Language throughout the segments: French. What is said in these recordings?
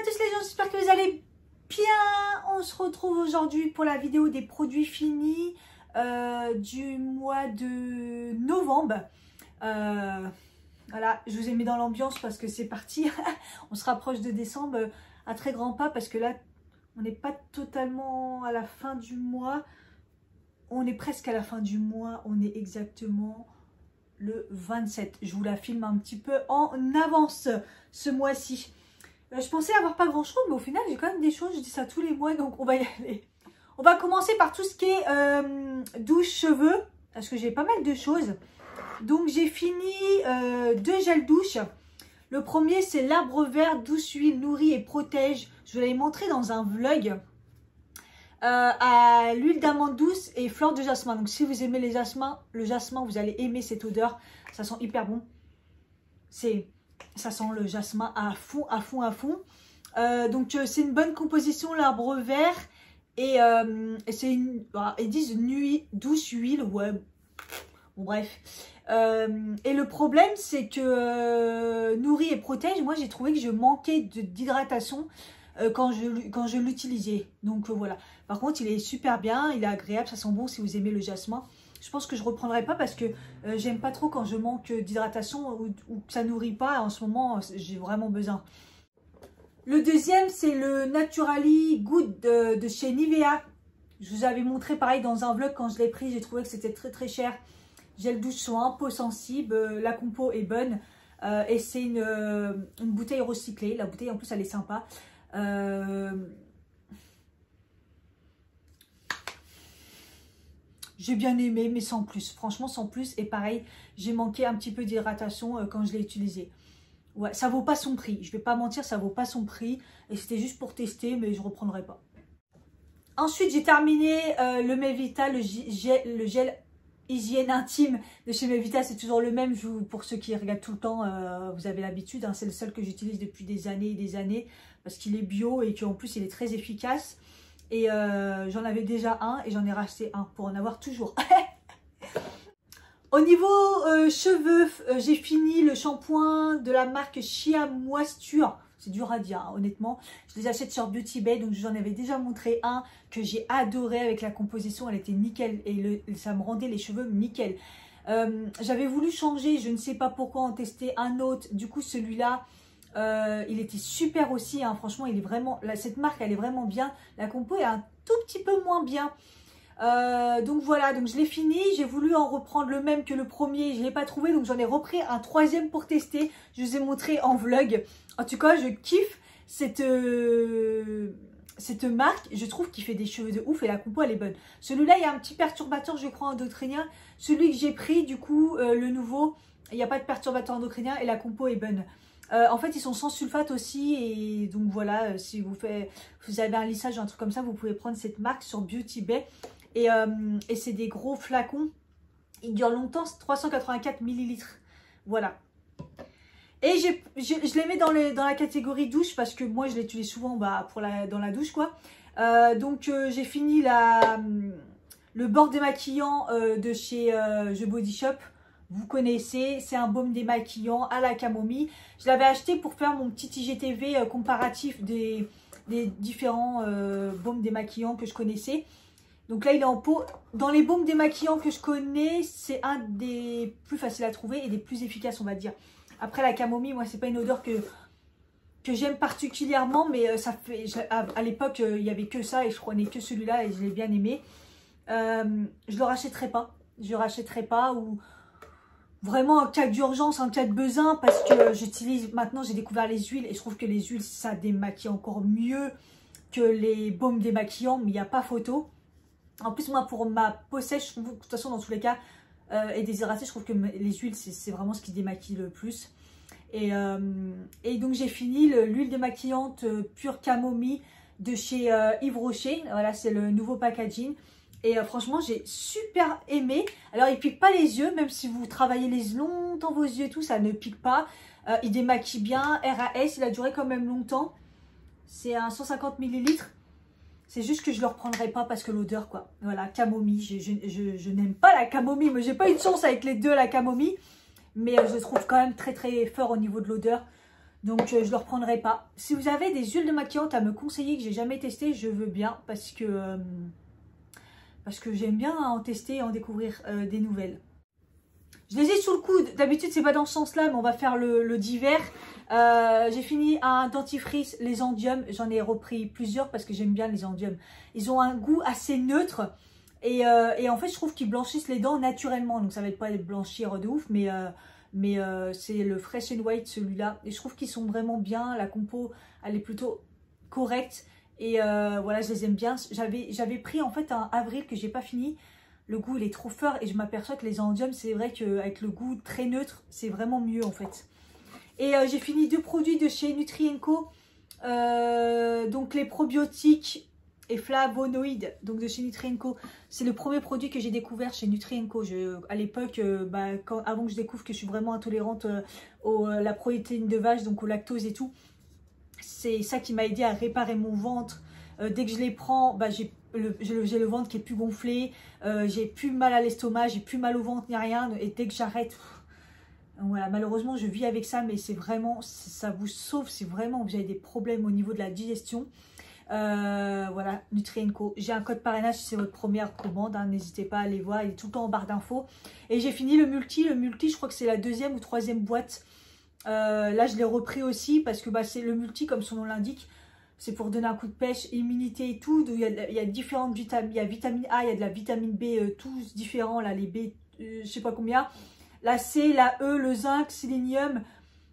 à tous les gens, j'espère que vous allez bien. On se retrouve aujourd'hui pour la vidéo des produits finis du mois de novembre. Voilà, je vous ai mis dans l'ambiance parce que c'est parti. On se rapproche de décembre à très grands pas parce que là, on n'est pas totalement à la fin du mois. On est presque à la fin du mois. On est exactement le 27. Je vous la filme un petit peu en avance ce mois-ci. Je pensais avoir pas grand chose, mais au final j'ai quand même des choses, je dis ça tous les mois, donc on va y aller. On va commencer par tout ce qui est douche, cheveux, parce que j'ai pas mal de choses. Donc j'ai fini 2 gels douche. Le premier c'est l'arbre vert, douce huile, nourrit et protège. Je vous l'avais montré dans un vlog. À l'huile d'amande douce et fleur de jasmin. Donc si vous aimez le jasmin, vous allez aimer cette odeur. Ça sent hyper bon. Ça sent le jasmin à fond, à fond, à fond. Donc c'est une bonne composition, l'arbre vert. Et c'est une... Ils disent nuit, douce huile. Ouais. Bon, bref. Et le problème, c'est que nourrit et protège. Moi, j'ai trouvé que je manquais d'hydratation quand je l'utilisais. Donc voilà. Par contre, il est super bien. Il est agréable. Ça sent bon si vous aimez le jasmin. Je pense que je ne reprendrai pas parce que j'aime pas trop quand je manque d'hydratation ou que ça nourrit pas. En ce moment, j'ai vraiment besoin. Le deuxième, c'est le Naturally Good de chez Nivea. Je vous avais montré pareil dans un vlog quand je l'ai pris. J'ai trouvé que c'était très très cher. Gel douche soin, peau sensible. La compo est bonne. Et c'est une bouteille recyclée. La bouteille en plus, elle est sympa. J'ai bien aimé, mais sans plus. Franchement, sans plus. Et pareil, j'ai manqué un petit peu d'hydratation quand je l'ai utilisé. Ouais, ça vaut pas son prix. Je vais pas mentir, ça vaut pas son prix. Et c'était juste pour tester, mais je reprendrai pas. Ensuite, j'ai terminé le Mevita, le gel hygiène intime de chez Mevita. C'est toujours le même. Pour ceux qui regardent tout le temps, vous avez l'habitude. Hein, c'est le seul que j'utilise depuis des années et des années. Parce qu'il est bio et qu'en plus, il est très efficace. Et j'en avais déjà un et j'en ai racheté un pour en avoir toujours. Au niveau cheveux, j'ai fini le shampoing de la marque Shea Moisture. C'est dur à dire, hein, honnêtement. Je les achète sur Beauty Bay, donc j'en avais déjà montré un que j'ai adoré avec la composition. Elle était nickel et ça me rendait les cheveux nickel. J'avais voulu changer, je ne sais pas pourquoi, en tester un autre. Du coup, celui-là... il était super aussi, hein. Franchement, il est vraiment, cette marque elle est vraiment bien. La compo est un tout petit peu moins bien. Donc voilà, donc je l'ai fini. J'ai voulu en reprendre le même que le premier, je ne l'ai pas trouvé, donc j'en ai repris un troisième pour tester. Je vous ai montré en vlog. En tout cas, je kiffe cette marque. Je trouve qu'il fait des cheveux de ouf et la compo elle est bonne. Celui-là, il y a un petit perturbateur, je crois, endocrinien. Celui que j'ai pris, du coup, le nouveau, il n'y a pas de perturbateur endocrinien et la compo est bonne. En fait, ils sont sans sulfate aussi. Et donc voilà, si vous avez un lissage ou un truc comme ça, vous pouvez prendre cette marque sur Beauty Bay. Et c'est des gros flacons. Ils durent longtemps, 384 ml. Voilà. Et je les mets dans la catégorie douche parce que moi, je l'utilise souvent dans la douche, quoi. Donc, j'ai fini le bord démaquillant de chez The Body Shop. Vous connaissez, c'est un baume démaquillant à la camomille. Je l'avais acheté pour faire mon petit IGTV comparatif des différents baumes démaquillants que je connaissais. Donc là, il est en pot. Dans les baumes démaquillants que je connais, c'est un des plus faciles à trouver et des plus efficaces, on va dire. Après, la camomille, moi, c'est pas une odeur que j'aime particulièrement, mais ça fait... À l'époque, il n'y avait que ça et je prenais que celui-là et je l'ai bien aimé. Je le rachèterai pas. Je rachèterai pas ou... Vraiment en cas d'urgence, en cas de besoin, parce que j'utilise, maintenant j'ai découvert les huiles et je trouve que les huiles ça démaquille encore mieux que les baumes démaquillants, mais il n'y a pas photo. En plus moi pour ma peau sèche, je trouve, de toute façon dans tous les cas, et déshydratée, je trouve que les huiles c'est vraiment ce qui démaquille le plus. Et donc j'ai fini l'huile démaquillante pure camomille de chez Yves Rocher, voilà c'est le nouveau packaging. Et franchement, j'ai super aimé. Alors, il pique pas les yeux, même si vous travaillez longtemps vos yeux et tout, ça ne pique pas. Il démaquille bien. RAS, il a duré quand même longtemps. C'est un 150 ml. C'est juste que je ne le reprendrai pas parce que l'odeur, quoi. Voilà, camomille. Je n'aime pas la camomille. Mais j'ai pas eu de chance avec les deux, la camomille. Mais je le trouve quand même très très fort au niveau de l'odeur. Donc, je ne le reprendrai pas. Si vous avez des huiles de maquillante à me conseiller que j'ai jamais testé, je veux bien parce que j'aime bien en tester et en découvrir des nouvelles. Je les ai sous le coude. D'habitude, c'est pas dans ce sens-là, mais on va faire le d'hiver. J'ai fini un dentifrice, les Andium. J'en ai repris plusieurs parce que j'aime bien les Andium. Ils ont un goût assez neutre. Et en fait, je trouve qu'ils blanchissent les dents naturellement. Donc, ça va pas être blanchir de ouf, mais c'est le Fresh and White, celui-là. Et je trouve qu'ils sont vraiment bien. La compo, elle est plutôt correcte. Et voilà, je les aime bien. J'avais pris en fait un avril que j'ai pas fini. Le goût, il est trop fort. Et je m'aperçois que les Andium, c'est vrai qu'avec le goût très neutre, c'est vraiment mieux en fait. Et j'ai fini 2 produits de chez Nutri & Co. Donc, les probiotiques et flavonoïdes, donc de chez Nutri & Co. C'est le premier produit que j'ai découvert chez Nutri & Co. À l'époque, avant que je découvre que je suis vraiment intolérante à la protéine de vache, donc au lactose et tout, c'est ça qui m'a aidé à réparer mon ventre. Dès que je les prends, j'ai le ventre qui est plus gonflé, j'ai plus mal à l'estomac, j'ai plus mal au ventre ni rien. Et dès que j'arrête, voilà, malheureusement je vis avec ça, mais c'est vraiment, ça vous sauve si vraiment vous avez des problèmes au niveau de la digestion. Voilà, Nutri & Co. J'ai un code parrainage si c'est votre première commande, hein, n'hésitez pas à aller voir, il est tout le temps en barre d'infos. Et j'ai fini le multi, je crois que c'est la 2e ou 3e boîte. Là je l'ai repris aussi parce que c'est le multi comme son nom l'indique, c'est pour donner un coup de pêche, immunité et tout. Il y a différentes vitamines, il y a vitamine A, il y a de la vitamine B, tous différents là, les B, je sais pas combien, la C, la E, le zinc, sélénium.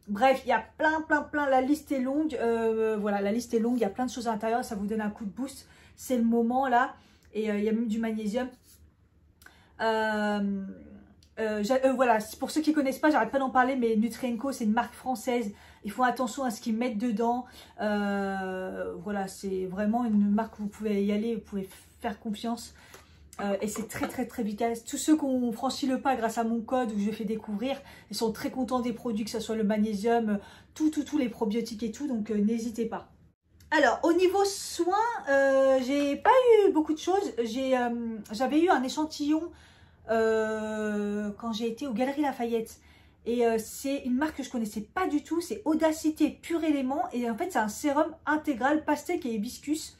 Bref, il y a plein, la liste est longue. Voilà, la liste est longue, il y a plein de choses à l'intérieur, ça vous donne un coup de boost. C'est le moment là. Et il y a même du magnésium. Voilà, pour ceux qui ne connaissent pas, j'arrête pas d'en parler, mais Nutri & Co, c'est une marque française. Ils font attention à ce qu'ils mettent dedans. Voilà, c'est vraiment une marque où vous pouvez y aller, vous pouvez faire confiance. Et c'est très efficace. Tous ceux qui ont franchi le pas grâce à mon code où je fais découvrir, ils sont très contents des produits, que ce soit le magnésium, tous les probiotiques et tout, donc n'hésitez pas. Alors, au niveau soins, j'ai pas eu beaucoup de choses. J'avais eu un échantillon quand j'ai été aux Galeries Lafayette. Et c'est une marque que je connaissais pas du tout, c'est Audacité Pur Élément. Et en fait, c'est un sérum intégral pastèque et hibiscus.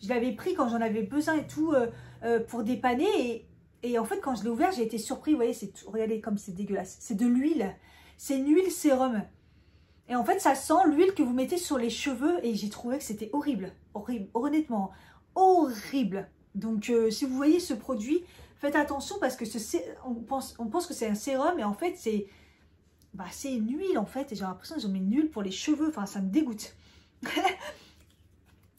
Je l'avais pris quand j'en avais besoin et tout pour dépanner. Et en fait, quand je l'ai ouvert, j'ai été surpris. Vous voyez, regardez comme c'est dégueulasse. C'est de l'huile. C'est une huile sérum. Et en fait, ça sent l'huile que vous mettez sur les cheveux. Et j'ai trouvé que c'était horrible. Horrible. Honnêtement, horrible. Donc, si vous voyez ce produit, faites attention parce que on pense que c'est un sérum. Et en fait, c'est une huile en fait. Et j'ai l'impression qu'ils ont mis une huile pour les cheveux. Enfin, ça me dégoûte.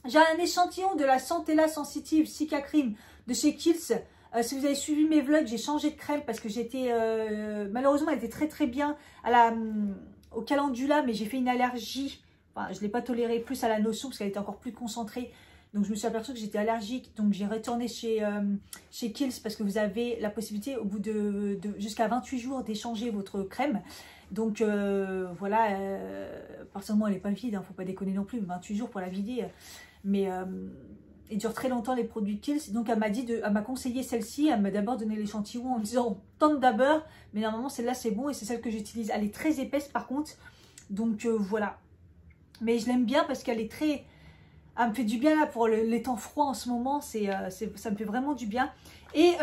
J'ai un échantillon de la Centella Sensitive Cica Cream de chez Kiehl's. Si vous avez suivi mes vlogs, j'ai changé de crème parce que j'étais... malheureusement, elle était très bien au calendula, mais j'ai fait une allergie. Enfin, je ne l'ai pas tolérée plus à la notion parce qu'elle était encore plus concentrée. Donc, je me suis aperçue que j'étais allergique. Donc, j'ai retourné chez Kiehl's parce que vous avez la possibilité, au bout de jusqu'à 28 jours, d'échanger votre crème. Donc, voilà, personnellement, elle n'est pas vide. Il ne faut pas déconner non plus. 28 jours pour la vider. Mais il dure très longtemps les produits Kiehl's. Donc, elle m'a conseillé celle-ci. Elle m'a d'abord donné l'échantillon en me disant tente d'abord. Mais normalement, celle-là, c'est bon et c'est celle que j'utilise. Elle est très épaisse par contre. Donc, voilà. Mais je l'aime bien parce qu'elle est très... Elle me fait du bien là pour les temps froids en ce moment. Ça me fait vraiment du bien. Et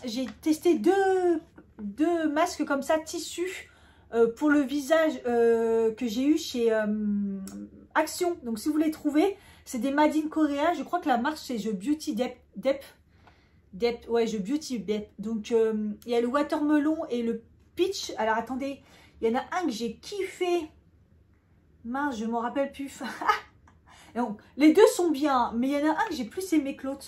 j'ai testé deux masques comme ça, tissu, pour le visage que j'ai eu chez Action. Donc, si vous les trouvez... C'est des Made in coréens. Je crois que la marque, c'est The Beauty Dep. Ouais, The Beauty Dep. Donc, il y a le watermelon et le peach. Alors, attendez. Il y en a un que j'ai kiffé. Mince, je ne m'en rappelle plus. Donc, les deux sont bien. Mais il y en a un que j'ai plus aimé que l'autre.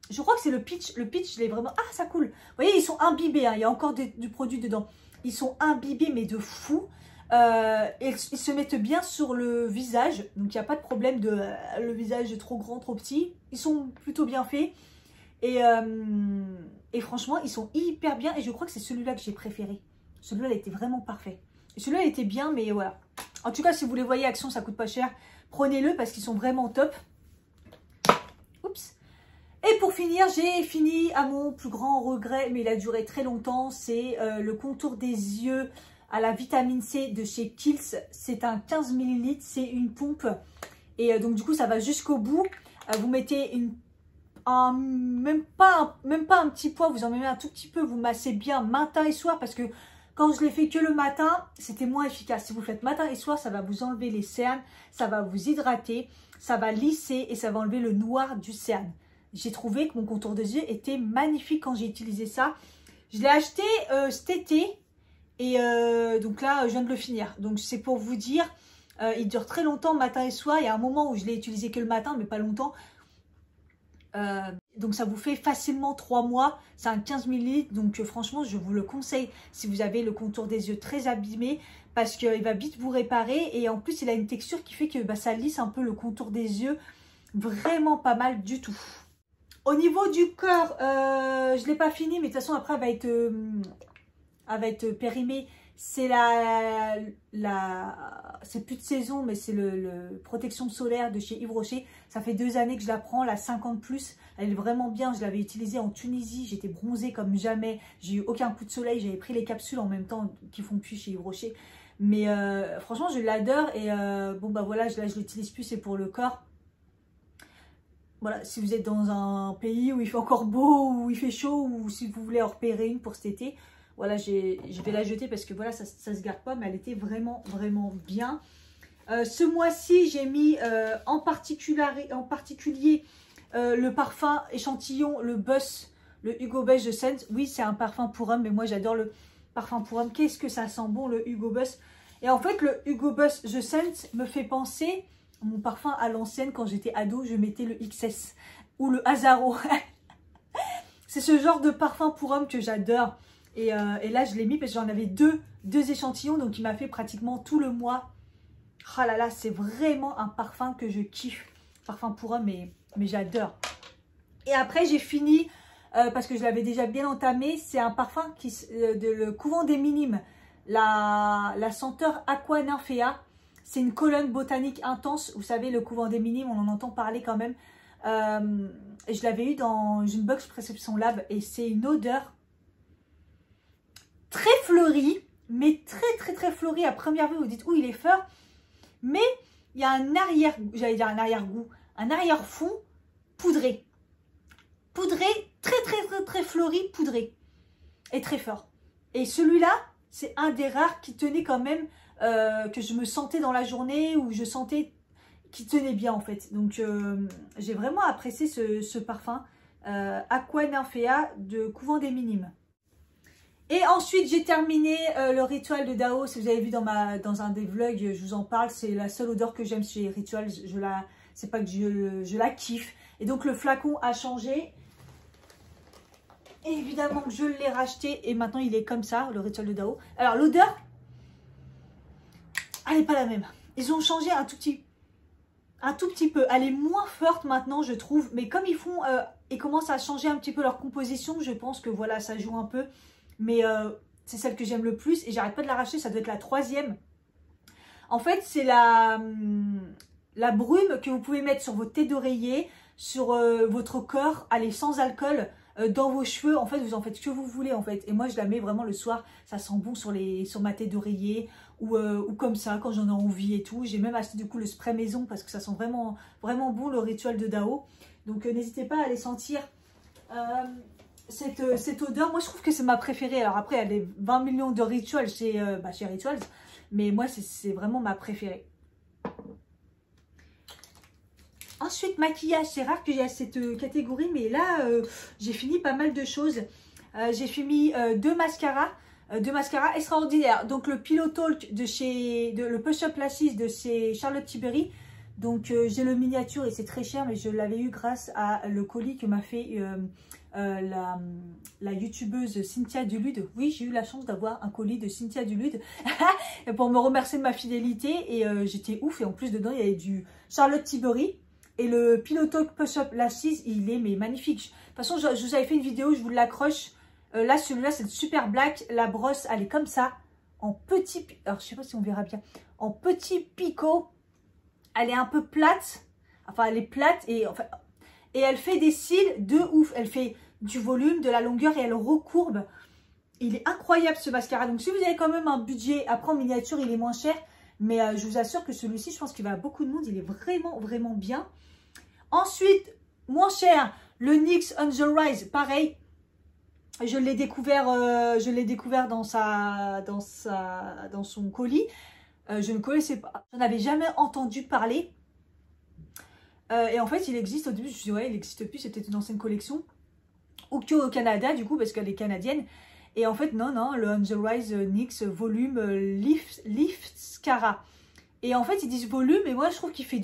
Je crois que c'est le peach. Le peach, je l'ai vraiment... Ah, ça coule. Vous voyez, ils sont imbibés. Hein. Il y a encore du produit dedans. Ils sont imbibés, mais de fou. Ils se mettent bien sur le visage, donc il n'y a pas de problème de le visage trop grand, trop petit. Ils sont plutôt bien faits et franchement ils sont hyper bien et je crois que c'est celui-là que j'ai préféré. Celui-là il était vraiment parfait. Celui-là il était bien mais voilà. En tout cas si vous les voyez Action, ça coûte pas cher. Prenez-le parce qu'ils sont vraiment top. Oups. Et pour finir, j'ai fini à mon plus grand regret, mais il a duré très longtemps, c'est le contour des yeux à la vitamine C de chez Kiehl's. C'est un 15 ml, c'est une pompe. Et donc du coup, ça va jusqu'au bout. Vous mettez même pas un petit poids, vous en mettez un tout petit peu, vous massez bien matin et soir parce que quand je l'ai fait que le matin, c'était moins efficace. Si vous faites matin et soir, ça va vous enlever les cernes, ça va vous hydrater, ça va lisser et ça va enlever le noir du cerne. J'ai trouvé que mon contour des yeux était magnifique quand j'ai utilisé ça. Je l'ai acheté cet été et donc là, je viens de le finir. Donc c'est pour vous dire, il dure très longtemps matin et soir. Il y a un moment où je l'ai utilisé que le matin, mais pas longtemps. Donc ça vous fait facilement 3 mois, c'est un 15 ml, donc franchement je vous le conseille si vous avez le contour des yeux très abîmé parce qu'il va vite vous réparer et en plus il a une texture qui fait que ça lisse un peu le contour des yeux, vraiment pas mal du tout. Au niveau du corps, je ne l'ai pas fini mais de toute façon après elle va être périmée. C'est c'est plus de saison, mais c'est le protection solaire de chez Yves Rocher. Ça fait 2 années que je la prends, la 50+. Elle est vraiment bien. Je l'avais utilisée en Tunisie. J'étais bronzée comme jamais. J'ai eu aucun coup de soleil. J'avais pris les capsules en même temps qui font plus chez Yves Rocher. Mais franchement, je l'adore. Et bon, bah voilà, là, je l'utilise plus. C'est pour le corps. Voilà, si vous êtes dans un pays où il fait encore beau, où il fait chaud, ou si vous voulez en repérer une pour cet été. Voilà, je vais la jeter parce que voilà, ça se garde pas, mais elle était vraiment, vraiment bien. Ce mois-ci, j'ai mis en particulier le parfum échantillon, le Boss, le Hugo Boss The Scent. Oui, c'est un parfum pour homme, mais moi j'adore le parfum pour homme. Qu'est-ce que ça sent bon, le Hugo Boss. Et en fait, le Hugo Boss The Scent me fait penser à mon parfum à l'ancienne. Quand j'étais ado, je mettais le XS ou le Azaro. C'est ce genre de parfum pour homme que j'adore. Et là, je l'ai mis parce que j'en avais deux échantillons. Donc, il m'a fait pratiquement tout le mois. Ah là là, c'est vraiment un parfum que je kiffe. Parfum pour homme, mais j'adore. Et après, j'ai fini, parce que je l'avais déjà bien entamé. C'est un parfum le Couvent des Minimes. La senteur Aqua Nymphea. C'est une colonne botanique intense. Vous savez, le Couvent des Minimes, on en entend parler quand même. Je l'avais eu dans une box Prescription Lab. Et c'est une odeur très fleuri, mais très fleuri. À première vue, vous dites, il est fort. Mais il y a un arrière-goût, un arrière-fond poudré. Poudré, très fleuri, poudré. Et très fort. Et celui-là, c'est un des rares qui tenait quand même, que je me sentais dans la journée, ou je sentais qui tenait bien en fait. Donc, j'ai vraiment apprécié ce parfum. Aqua Nymphea de Couvent des Minimes. Et ensuite, j'ai terminé le Ritual de Dao. Si vous avez vu dans un des vlogs, je vous en parle. C'est la seule odeur que j'aime chez Ritual. C'est pas que je la kiffe. Et donc, le flacon a changé. Et évidemment, je l'ai racheté. Et maintenant, il est comme ça, le Ritual de Dao. Alors, l'odeur, elle n'est pas la même. Ils ont changé un tout petit peu. Elle est moins forte maintenant, je trouve. Mais comme ils commencent à changer un petit peu leur composition, je pense que voilà, ça joue un peu. Mais c'est celle que j'aime le plus et j'arrête pas de la racheter, ça doit être la 3e. En fait, c'est la brume que vous pouvez mettre sur votre tête d'oreiller, sur votre corps, allez, sans alcool, dans vos cheveux. En fait, vous en faites ce que vous voulez en fait. Et moi, je la mets vraiment le soir, ça sent bon sur ma tête d'oreiller ou comme ça, quand j'en ai envie et tout. J'ai même acheté du coup le spray maison parce que ça sent vraiment, vraiment bon, le Ritual de Dao. Donc, n'hésitez pas à aller sentir cette odeur. Moi je trouve que c'est ma préférée. Alors après il y a les 20 millions de Rituals chez Rituals, mais moi c'est vraiment ma préférée. Ensuite, maquillage, c'est rare que j'ai cette catégorie, mais là j'ai fini pas mal de choses. J'ai fini 2 mascaras extraordinaires. Donc le Pillow Talk le Push Up Lashes de chez Charlotte Tilbury. Donc j'ai le miniature et c'est très cher, mais je l'avais eu grâce à le colis que m'a fait la youtubeuse Cynthia Dulude. Oui, j'ai eu la chance d'avoir un colis de Cynthia Dulude pour me remercier de ma fidélité et j'étais ouf. Et en plus dedans il y avait du Charlotte Tilbury et le Pillow Talk Push Up Lashes, il est magnifique. De toute façon, je vous avais fait une vidéo, je vous l'accroche. Là, celui-là, c'est le Super Black. La brosse, elle est comme ça, en petit, alors je sais pas si on verra bien, en petit picot. Elle est un peu plate, enfin elle est plate et elle fait des cils de ouf. Elle fait du volume, de la longueur et elle recourbe. Il est incroyable ce mascara. Donc, si vous avez quand même un budget, après en miniature, il est moins cher. Mais je vous assure que celui-ci, je pense qu'il va à beaucoup de monde. Il est vraiment, vraiment bien. Ensuite, moins cher, le NYX On The Rise. Pareil, je l'ai découvert dans son colis. Je ne connaissais pas. Je n'avais jamais entendu parler. Et en fait, il existe au début. Je me suis dit, ouais, il existe plus. C'était une ancienne collection. Ou que au Canada, du coup, parce qu'elle est canadienne. Et en fait, non, le On The Rise NYX volume Liftscara. Et en fait, ils disent volume, et moi, je trouve qu'il fait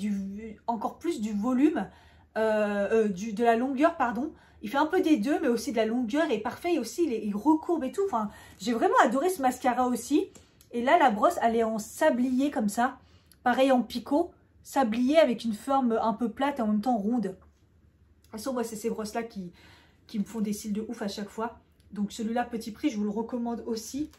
encore plus du volume, de la longueur, pardon. Il fait un peu des deux, mais aussi de la longueur, et parfait. Et aussi, il recourbe et tout. Enfin, j'ai vraiment adoré ce mascara aussi. Et là, la brosse, elle est en sablier, comme ça. Pareil, en picot. Sablier avec une forme un peu plate et en même temps ronde. De toute façon, moi, c'est ces brosses-là qui me font des cils de ouf à chaque fois. Donc celui-là, petit prix, je vous le recommande aussi.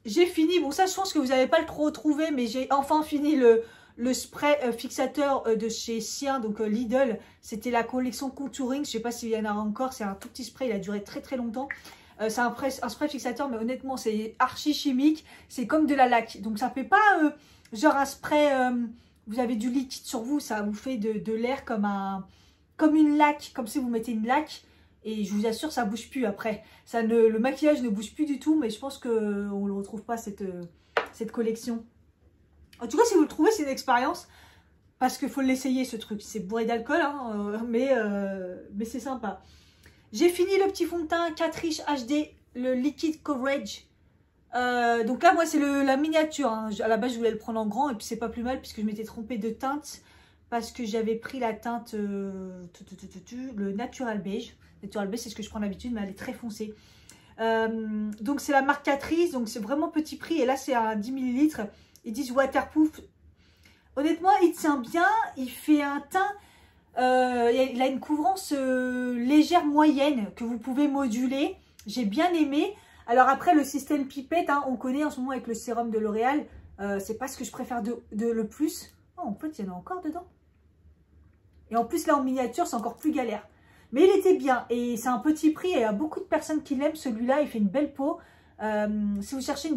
J'ai fini, bon ça je pense que vous n'avez pas le trop retrouvé, mais j'ai enfin fini le spray fixateur de chez Sien, donc Lidl. C'était la collection Contouring, je ne sais pas s'il y en a encore, c'est un tout petit spray, il a duré très très longtemps. C'est un spray fixateur, mais honnêtement c'est archi chimique, c'est comme de la laque. Donc ça ne fait pas genre un spray, vous avez du liquide sur vous, ça vous fait de l'air comme une laque, comme si vous mettez une laque. Et je vous assure, ça ne bouge plus après. Le maquillage ne bouge plus du tout, mais je pense qu'on ne le retrouve pas, cette collection. En tout cas, si vous le trouvez, c'est une expérience. Parce qu'il faut l'essayer, ce truc. C'est bourré d'alcool, hein, mais c'est sympa. J'ai fini le petit fond de teint Catrice HD, le Liquid Coverage. Donc là, moi, c'est la miniature. Hein. À la base, je voulais le prendre en grand, et puis c'est pas plus mal, puisque je m'étais trompée de teinte. Parce que j'avais pris la teinte, le Natural Beige. Natural Beige, c'est ce que je prends d'habitude, mais elle est très foncée. Donc, c'est la marque Catrice. Donc, c'est vraiment petit prix. Et là, c'est à 10 ml. Ils disent waterproof. Honnêtement, il tient bien. Il fait un teint. Il a une couvrance légère moyenne que vous pouvez moduler. J'ai bien aimé. Alors, après, le système pipette, hein, on connaît en ce moment avec le sérum de L'Oréal. C'est pas ce que je préfère le plus. Oh, en fait, il y en a encore dedans. Et en plus, là, en miniature, c'est encore plus galère. Mais il était bien. Et c'est un petit prix. Et il y a beaucoup de personnes qui l'aiment. Celui-là, il fait une belle peau. Si vous cherchez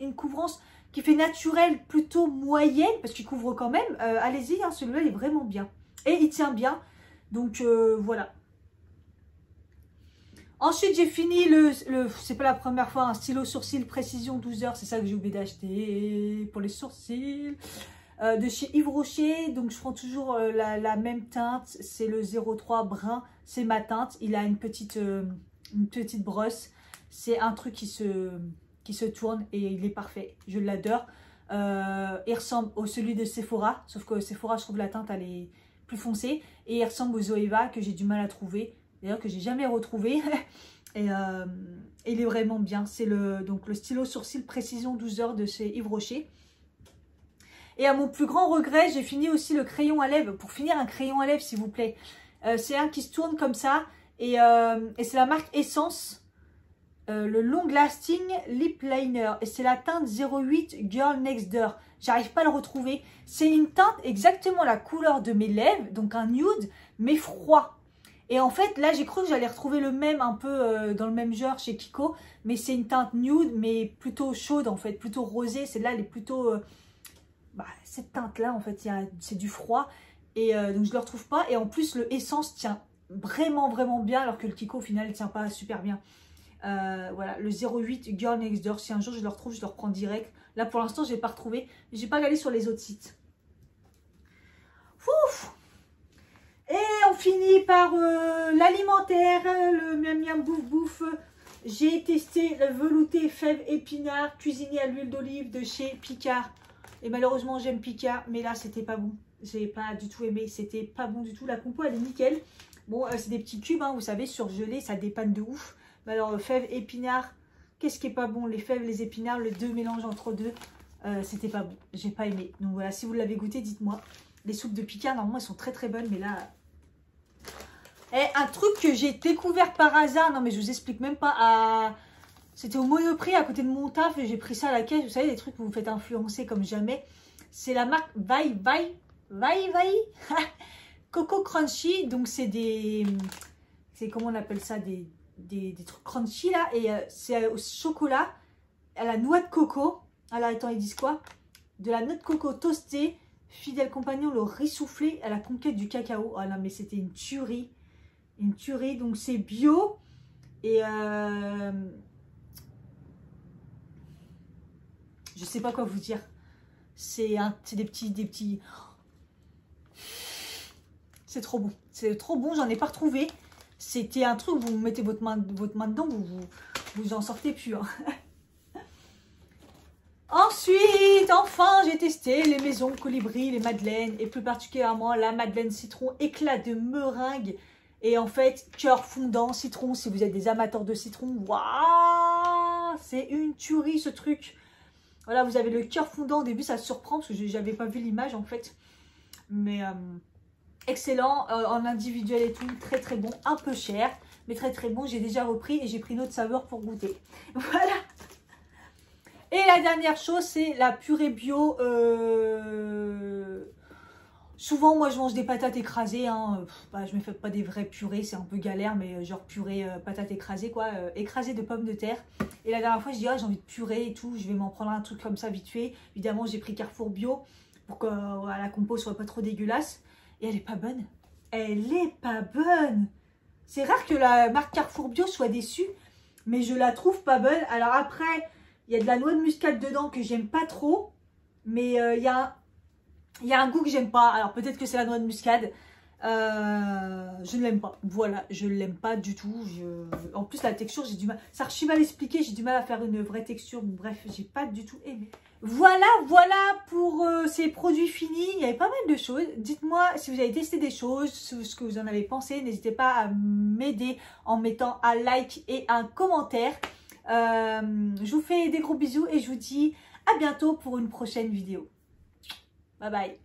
une couvrance qui fait naturelle, plutôt moyenne, parce qu'il couvre quand même, allez-y. Hein, celui-là, il est vraiment bien. Et il tient bien. Donc, voilà. Ensuite, j'ai fini c'est pas la première fois, un stylo sourcil précision 12 heures. C'est ça que j'ai oublié d'acheter pour les sourcils. De chez Yves Rocher, donc je prends toujours la même teinte, c'est le 03 brun, c'est ma teinte. Il a une petite brosse, c'est un truc qui se tourne et il est parfait, je l'adore. Il ressemble au celui de Sephora, sauf que Sephora, je trouve la teinte elle est plus foncée, et il ressemble au Zoeva que j'ai du mal à trouver, d'ailleurs que j'ai jamais retrouvé. Et il est vraiment bien, c'est le stylo sourcil précision 12 heures de chez Yves Rocher. Et à mon plus grand regret, j'ai fini aussi le crayon à lèvres. Pour finir, un crayon à lèvres, s'il vous plaît. C'est un qui se tourne comme ça. Et c'est la marque Essence. Le Long Lasting Lip Liner. Et c'est la teinte 08 Girl Next Door. J'arrive pas à le retrouver. C'est une teinte exactement la couleur de mes lèvres. Donc un nude, mais froid. Et en fait, là, j'ai cru que j'allais retrouver le même, un peu dans le même genre chez Kiko. Mais c'est une teinte nude, mais plutôt chaude, en fait. Plutôt rosée. Celle-là, elle est plutôt... cette teinte là en fait c'est du froid et donc je le retrouve pas, et en plus le Essence tient vraiment bien alors que le Kiko au final il tient pas super bien. Voilà, le 08 Girl Next Door, si un jour je le retrouve je le reprends direct. Là pour l'instant je l'ai pas retrouvé, j'ai pas regardé sur les autres sites. Ouf. Et on finit par l'alimentaire, le miam miam bouffe bouffe. J'ai testé le velouté fèves épinards cuisiné à l'huile d'olive de chez Picard. Et malheureusement, j'aime Picard, mais là, c'était pas bon. J'ai pas du tout aimé. C'était pas bon du tout. La compo, elle est nickel. Bon, c'est des petits cubes, hein, vous savez, surgelés. Ça dépanne de ouf. Mais alors, fèves, épinards, qu'est-ce qui est pas bon? Les fèves, les épinards, le deux mélange entre deux. C'était pas bon. J'ai pas aimé. Donc voilà, si vous l'avez goûté, dites-moi. Les soupes de Picard, normalement, elles sont très bonnes. Mais là... Et un truc que j'ai découvert par hasard. Non, mais je vous explique même pas. C'était au Monoprix à côté de mon taf et j'ai pris ça à la caisse. Vous savez, les trucs que vous vous faites influencer comme jamais. C'est la marque Vai Coco Crunchy. Donc, c'est des... comment on appelle ça? des trucs crunchy là. Et c'est au chocolat, à la noix de coco. Alors attends, ils disent quoi? De la noix de coco toastée, fidèle compagnon, le riz soufflé à la conquête du cacao. Ah non, mais c'était une tuerie. Une tuerie. Donc c'est bio. Et je sais pas quoi vous dire. C'est des petits... C'est trop bon. C'est trop bon, j'en ai pas retrouvé. C'était un truc, vous mettez votre main dedans, vous en sortez plus. Hein. Ensuite, enfin, j'ai testé les maisons colibri, les madeleines, et plus particulièrement la madeleine citron éclat de meringue. Et en fait, cœur fondant citron, si vous êtes des amateurs de citron, waouh, c'est une tuerie ce truc. Voilà, vous avez le cœur fondant. Au début, ça surprend parce que j'avais pas vu l'image en fait. Mais excellent, en individuel et tout, très très bon, un peu cher, mais très très bon. J'ai déjà repris et j'ai pris une autre saveur pour goûter. Voilà. Et la dernière chose, c'est la purée bio. Souvent, moi, je mange des patates écrasées. Hein. Bah, je me fais pas des vraies purées, c'est un peu galère, mais genre purée, patates écrasées, quoi. Écrasées de pommes de terre. Et la dernière fois, je dis, ah, j'ai envie de purée et tout. Je vais m'en prendre un truc comme ça vite fait. Évidemment, j'ai pris Carrefour Bio pour que la compo soit pas trop dégueulasse. Et elle est pas bonne. Elle est pas bonne. C'est rare que la marque Carrefour Bio soit déçue, mais je la trouve pas bonne. Alors après, il y a de la noix de muscade dedans que j'aime pas trop, mais il y a un goût que j'aime pas. Alors peut-être que c'est la noix de muscade. Je ne l'aime pas. Voilà, je ne l'aime pas du tout. En plus, la texture, j'ai du mal. C'est archi mal expliqué. J'ai du mal à faire une vraie texture. Bref, j'ai pas du tout aimé. Voilà pour ces produits finis. Il y avait pas mal de choses. Dites-moi si vous avez testé des choses, ce que vous en avez pensé. N'hésitez pas à m'aider en mettant un like et un commentaire. Je vous fais des gros bisous et je vous dis à bientôt pour une prochaine vidéo. Bye bye.